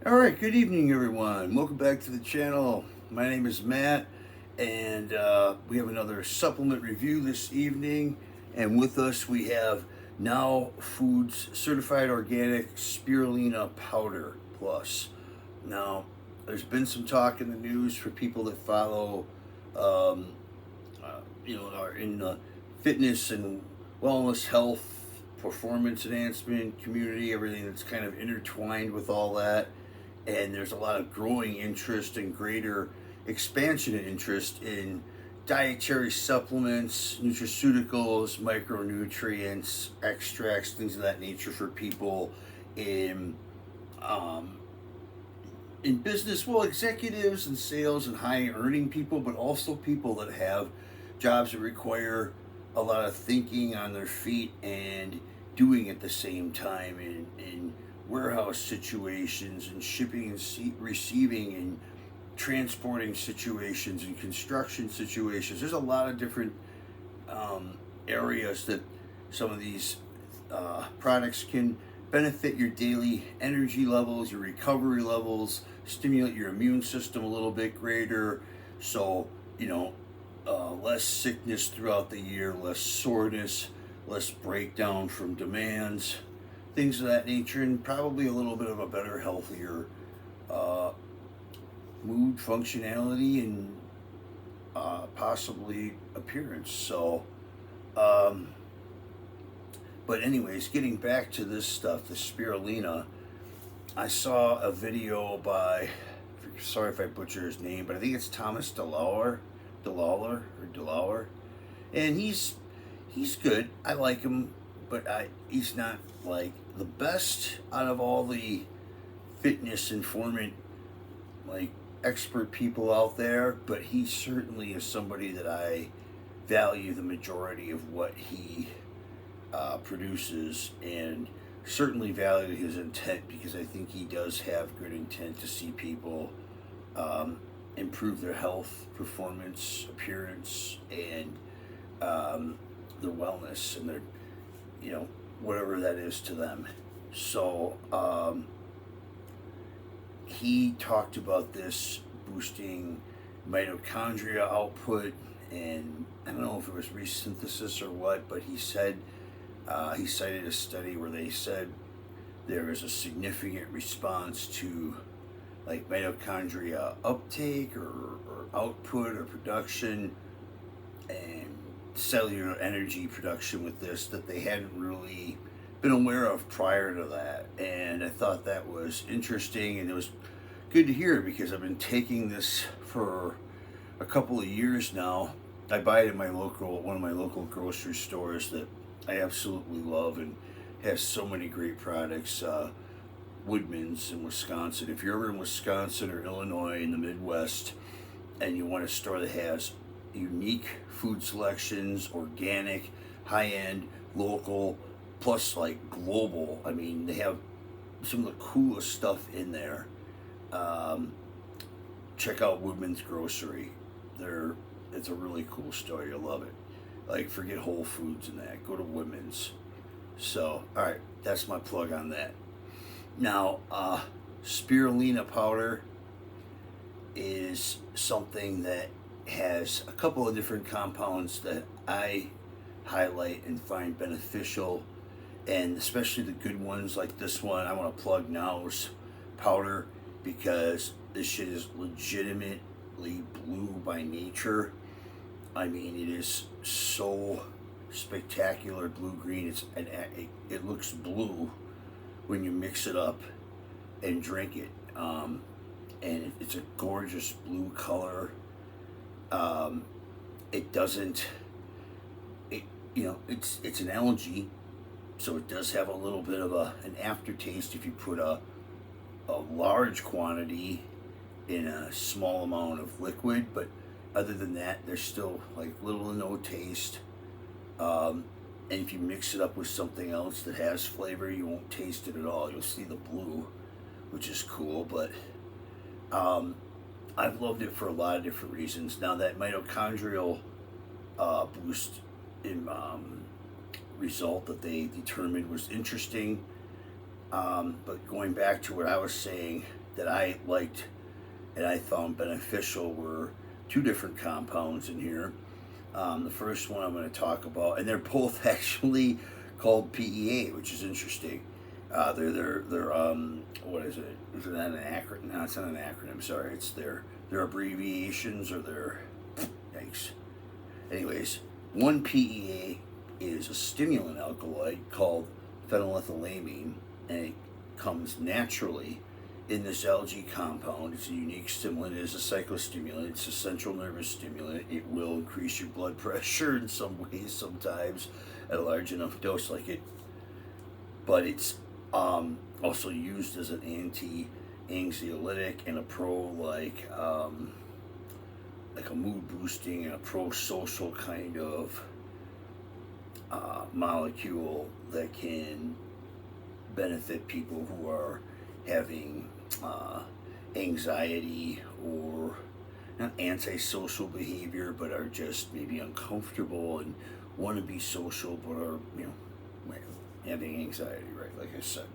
All right, good evening, everyone. Welcome back to the channel. My name is Matt, and we have another supplement review this evening. And with us, we have Now Foods Certified Organic Spirulina Powder Plus. Now, there's been some talk in the news for people that follow, um, are in the fitness and wellness, health, performance enhancement community, everything that's kind of intertwined with all that. And there's a lot of growing interest and greater expansion and interest in dietary supplements, nutraceuticals, micronutrients, extracts, things of that nature for people in um, in business. Well, executives and sales and high earning people, but also people that have jobs that require a lot of thinking on their feet and doing at the same time in warehouse situations and shipping and receiving and transporting situations and construction situations. There's a lot of different areas that some of these products can benefit your daily energy levels, your recovery levels, stimulate your immune system a little bit greater. So, less sickness throughout the year, less soreness, less breakdown from demands, things of that nature, and probably a little bit of a better, healthier uh, mood, functionality, and possibly appearance. Um, but anyways, getting back to this stuff, the spirulina, I saw a video by, sorry if I butcher his name, but I think it's Thomas DeLauer, and he's good. I like him, but he's not like the best out of all the fitness informant like expert people out there, but he certainly is somebody that I value the majority of what he produces, and certainly value his intent, because I think he does have good intent to see people improve their health, performance, appearance, and their wellness and their, whatever that is to them. So he talked about this boosting mitochondria output, and I don't know if it was resynthesis or what, but he said he cited a study where they said there is a significant response to like mitochondria uptake or output or production and cellular energy production with this that they hadn't really been aware of prior to that. And I thought that was interesting, and it was good to hear, because I've been taking this for a couple of years now. I buy it in one of my local grocery stores that I absolutely love and has so many great products. Woodman's in Wisconsin. If you're ever in Wisconsin or Illinois in the Midwest and you want a store that has unique food selections, organic, high-end, local, plus like global, I mean, they have some of the coolest stuff in there. Um, Check out Woodman's Grocery. It's a really cool store. You'll love it. Like, forget Whole Foods and that. Go to Woodman's. So, all right, that's my plug on that. Now, spirulina powder is something that has a couple of different compounds that I highlight and find beneficial, and especially the good ones like this one. I want to plug Now's powder, because this shit is legitimately blue by nature. I mean, it is so spectacular blue-green. It looks blue when you mix it up and drink it. And it's a gorgeous blue color. It doesn't, it's an algae, so it does have a little bit of an aftertaste if you put a large quantity in a small amount of liquid, but other than that, there's still like little to no taste. And if you mix it up with something else that has flavor, you won't taste it at all. You'll see the blue, which is cool, but I've loved it for a lot of different reasons. Now, that mitochondrial boost in result that they determined was interesting. But going back to what I was saying, that I liked and I found beneficial were two different compounds in here. The first one I'm going to talk about, and they're both actually called PEA, which is interesting. They're what is it? Is it not an acronym? No, it's not an acronym. Sorry, it's their abbreviations or their yikes. Anyways, one PEA is a stimulant alkaloid called phenylethylamine, and it comes naturally in this algae compound. It's a unique stimulant. It is a psychostimulant. It's a central nervous stimulant. It will increase your blood pressure in some ways sometimes at a large enough dose like it. But it's also used as an anti-anxiolytic and a like a mood boosting and a pro-social kind of molecule that can benefit people who are having anxiety or not antisocial behavior, but are just maybe uncomfortable and want to be social, but are having anxiety, right? Like I said,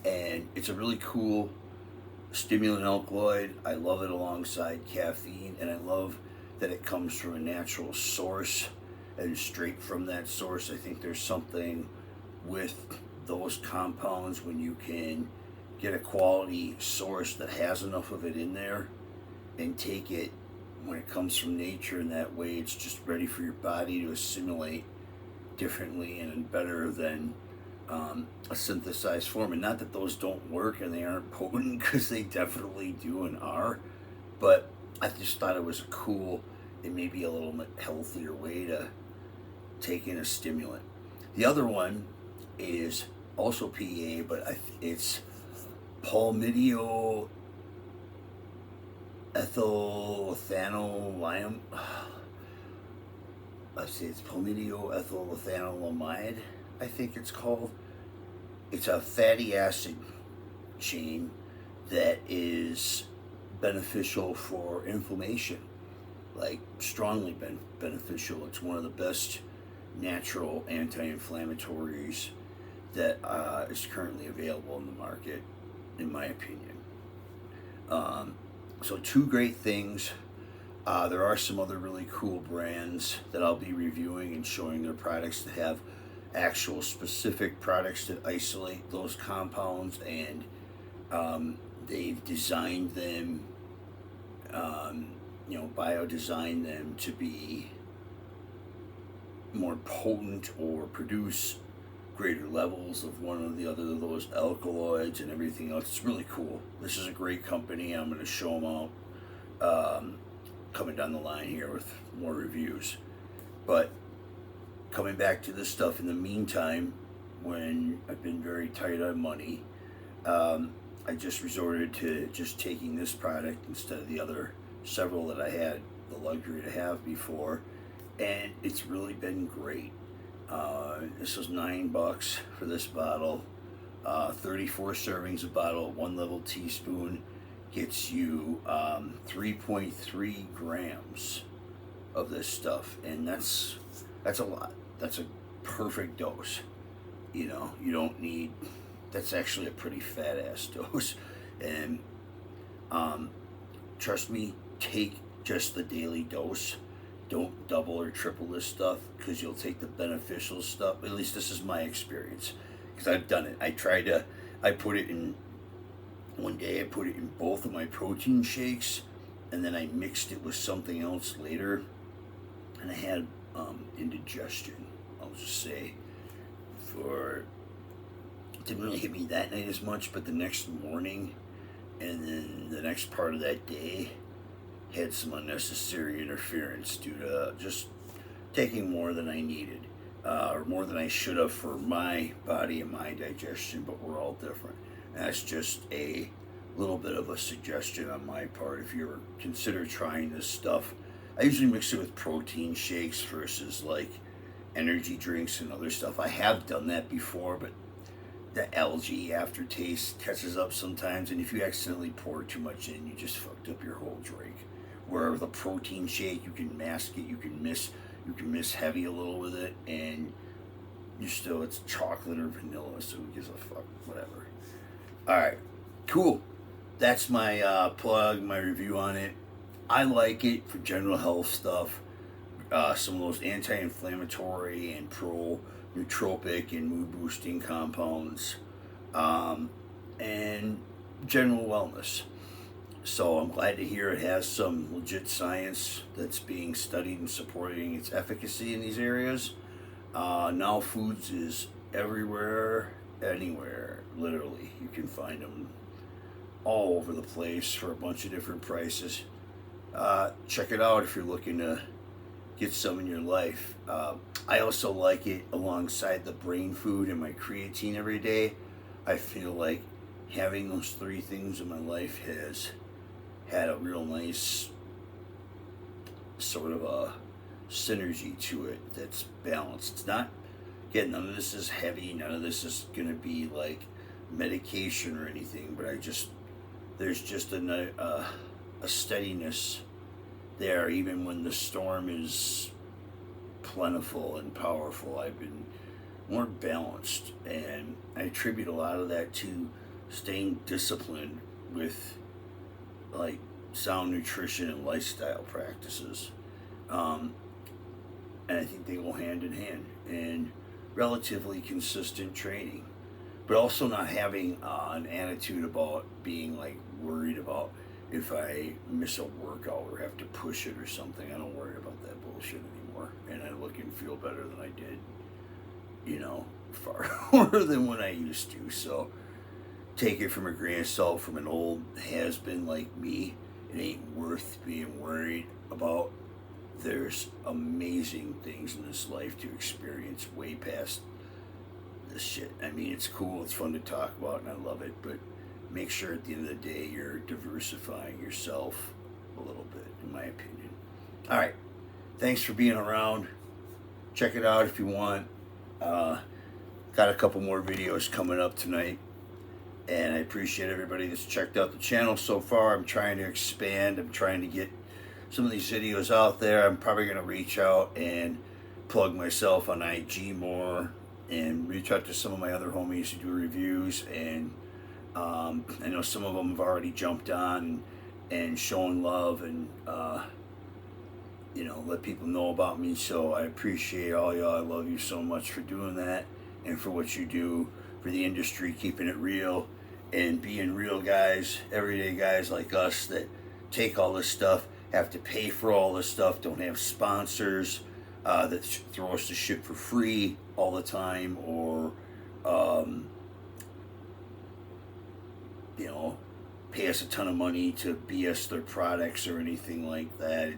and it's a really cool stimulant alkaloid. I love it alongside caffeine, and I love that it comes from a natural source and straight from that source. I think there's something with those compounds when you can get a quality source that has enough of it in there and take it when it comes from nature, and that way it's just ready for your body to assimilate differently and better than a synthesized form. And not that those don't work and they aren't potent, because they definitely do and are, but I just thought it was a cool and maybe a little bit healthier way to take in a stimulant. The other one is also PEA, but it's palmitoyl ethylethanolamide. Let's see, it's palmitoyl ethylethanolamide, I think it's called. It's a fatty acid chain that is beneficial for inflammation, like strongly beneficial. It's one of the best natural anti-inflammatories that is currently available in the market, in my opinion. So two great things. There are some other really cool brands that I'll be reviewing and showing their products that have actual specific products that isolate those compounds, and they've designed them, bio-designed them to be more potent or produce greater levels of one or the other of those alkaloids and everything else. It's really cool. This is a great company. I'm going to show them out coming down the line here with more reviews. But coming back to this stuff, in the meantime, when I've been very tight on money, I just resorted to just taking this product instead of the other several that I had the luxury to have before, and it's really been great. This was $9 for this bottle. 34 servings a bottle. 1 level teaspoon gets you 3.3 grams of this stuff, and that's a lot. That's a perfect dose. You don't need. That's actually a pretty fat ass dose, and trust me, take just the daily dose. Don't double or triple this stuff, because you'll take the beneficial stuff. At least this is my experience, because I've done it. I put it in, one day I put it in both of my protein shakes, and then I mixed it with something else later, and I had indigestion, I'll just say. It didn't really hit me that night as much, but the next morning and then the next part of that day had some unnecessary interference due to just taking more than I needed, or more than I should have for my body and my digestion, but we're all different. And that's just a little bit of a suggestion on my part. If you ever consider trying this stuff, I usually mix it with protein shakes versus like energy drinks and other stuff. I have done that before, but the algae aftertaste catches up sometimes, and if you accidentally pour too much in, you just fucked up your whole drink. Where the protein shake, you can mask it, you can miss heavy a little with it, and it's chocolate or vanilla, so who gives a fuck, whatever. Alright, Cool. That's my plug, my review on it. I like it for general health stuff. Some of those anti-inflammatory and pro-nootropic and mood-boosting compounds, um, and general wellness. So I'm glad to hear it has some legit science that's being studied and supporting its efficacy in these areas. Now Foods is everywhere, anywhere, literally. You can find them all over the place for a bunch of different prices. Check it out if you're looking to get some in your life. I also like it alongside the brain food and my creatine every day. I feel like having those three things in my life has had a real nice sort of a synergy to it that's balanced. It's not, again, none of this is heavy, none of this is going to be like medication or anything, but there's just a steadiness there, even when the storm is plentiful and powerful. I've been more balanced, and I attribute a lot of that to staying disciplined with like sound nutrition and lifestyle practices. Um, and I think they go hand in hand, and relatively consistent training, but also not having an attitude about being like worried about if I miss a workout or have to push it or something. I don't worry about that bullshit anymore, and I look and feel better than I did, far more than when I used to. So take it from a grain of salt from an old has-been like me. It ain't worth being worried about. There's amazing things in this life to experience way past this shit. I mean, it's cool, it's fun to talk about, and I love it, but make sure at the end of the day you're diversifying yourself a little bit, in my opinion. All right. Thanks for being around. Check it out if you want. Got a couple more videos coming up tonight, and I appreciate everybody that's checked out the channel so far. I'm trying to expand. I'm trying to get some of these videos out there. I'm probably going to reach out and plug myself on IG more and reach out to some of my other homies who do reviews, and I know some of them have already jumped on and shown love and let people know about me. So I appreciate all y'all. I love you so much for doing that and for what you do for the industry, keeping it real and being real guys, everyday guys like us that take all this stuff, have to pay for all this stuff, don't have sponsors that throw us the shit for free all the time, or pay us a ton of money to BS their products or anything like that.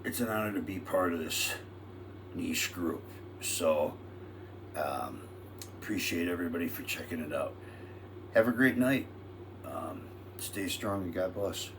It's an honor to be part of this niche group. So appreciate everybody for checking it out. Have a great night. Stay strong and God bless.